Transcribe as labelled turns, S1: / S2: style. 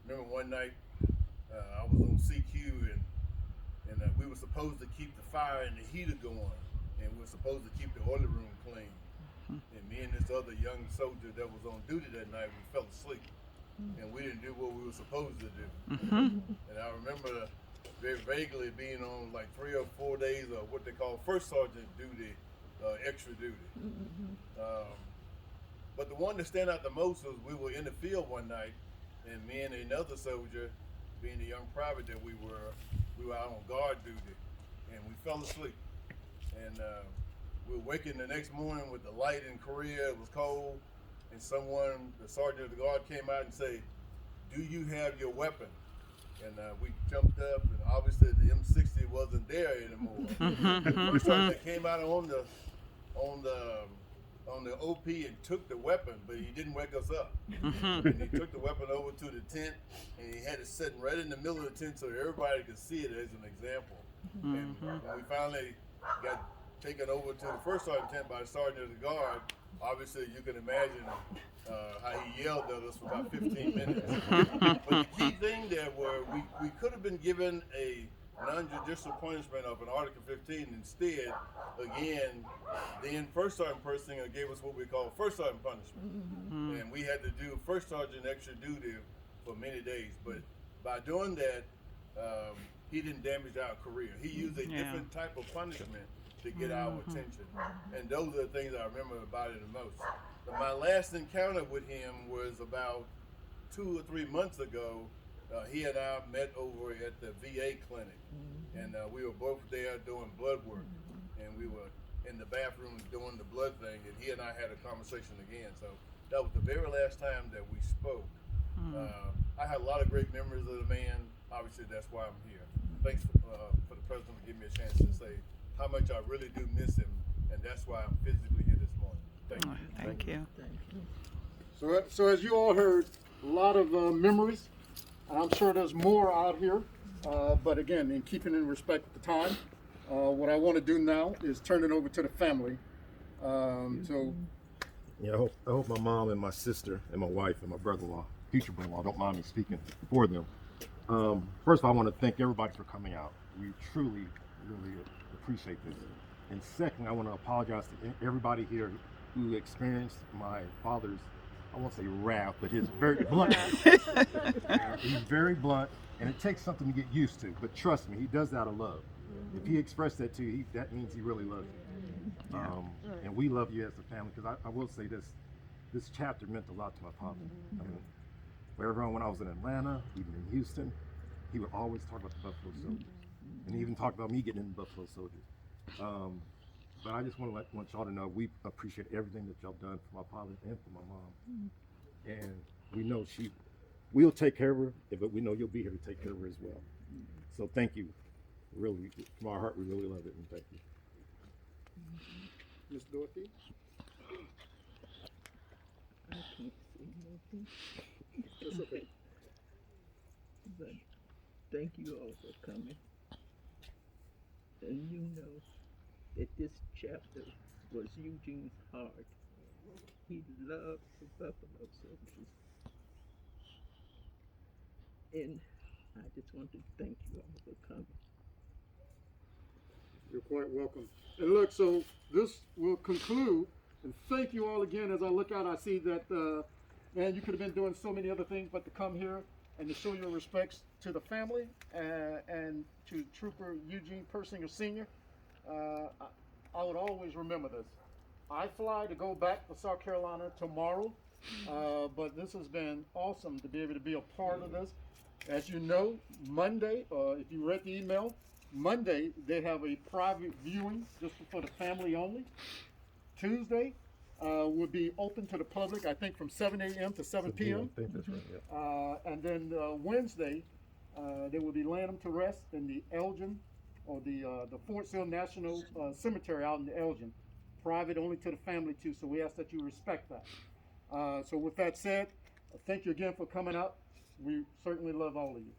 S1: remember one night I was on CQ and we were supposed to keep the fire and the heater going, and we were supposed to keep the oiler room clean. And me and this other young soldier that was on duty that night, we fell asleep, and we didn't do what we were supposed to do. And I remember very vaguely being on like 3 or 4 days of what they call first sergeant duty, extra duty. But the one that stand out the most was we were in the field one night, and me and another soldier, being the young private that we were out on guard duty, and we fell asleep. And we were waking the next morning with the light in Korea. It was cold, and someone, the sergeant of the guard, came out and said, "Do you have your weapon?" And we jumped up, and obviously the M60 wasn't there anymore. The first sergeant came out on the OP and took the weapon, but he didn't wake us up. And he took the weapon over to the tent, and he had it sitting right in the middle of the tent so everybody could see it as an example. And when we finally got taken over to the first sergeant tent by the sergeant of the guard, obviously you can imagine how he yelled at us for about 15 minutes. But the key thing there were we could have been given a non-judicial punishment of an Article 15. Instead, again, then first sergeant person gave us what we call first sergeant punishment. And we had to do first sergeant extra duty for many days. But by doing that, he didn't damage our career. He used a different type of punishment to get our attention. And those are the things I remember about it the most. But my last encounter with him was about 2 or 3 months ago. He and I met over at the VA clinic, and we were both there doing blood work, and we were in the bathroom doing the blood thing, and he and I had a conversation again. So that was the very last time that we spoke. I had a lot of great memories of the man. Obviously, that's why I'm here. Thanks for the president to give me a chance to say how much I really do miss him, and that's why I'm physically here this morning. Thank you.
S2: Thank you.
S3: So as you all heard, a lot of memories. I'm sure there's more out here, but again, in keeping in respect the time, what I want to do now is turn it over to the family.
S4: Yeah, I hope my mom and my sister and my wife and my brother-in-law, future brother-in-law, don't mind me speaking for them. First of all, I want to thank everybody for coming out. We truly, really appreciate this. And second, I want to apologize to everybody here who experienced my father's, I won't say wrath, but his very blunt. He's very blunt, and it takes something to get used to. But trust me, he does that out of love. If he expressed that to you, that means he really loves you. And we love you as a family, because I will say this chapter meant a lot to my father. I mean, wherever when I was in Atlanta, even in Houston, he would always talk about the Buffalo Soldiers, and he even talked about me getting in the Buffalo Soldiers. But I just want y'all to know we appreciate everything that y'all done for my father and for my mom. And we know we'll take care of her, but we know you'll be here to take care of her as well. So thank you. Really, from our heart, we really love it, and thank you.
S3: Miss Dorothy?
S5: I can't say nothing,
S3: That's okay.
S5: but thank you all for coming. And you know that this chapter was Eugene's heart. He loved the Buffalo Soldiers. And I just want to thank you all for coming.
S3: You're quite welcome. And look, so this will conclude. And thank you all again. As I look out, I see that, man, you could have been doing so many other things, but to come here and to show your respects to the family and to Trooper Eugene Persinger Sr., I would always remember this. I fly to go back to South Carolina tomorrow, but this has been awesome to be able to be a part of this. As you know, Monday, if you read the email, Monday they have a private viewing just for the family only. Tuesday will be open to the public, I think from 7 a.m. to 7 p.m.
S4: I think that's right, yeah.
S3: And then Wednesday, they will be laying them to rest in the Elgin, or the Fort Sill National Cemetery out in Elgin. Private only to the family too, so we ask that you respect that. So with that said, thank you again for coming out. We certainly love all of you.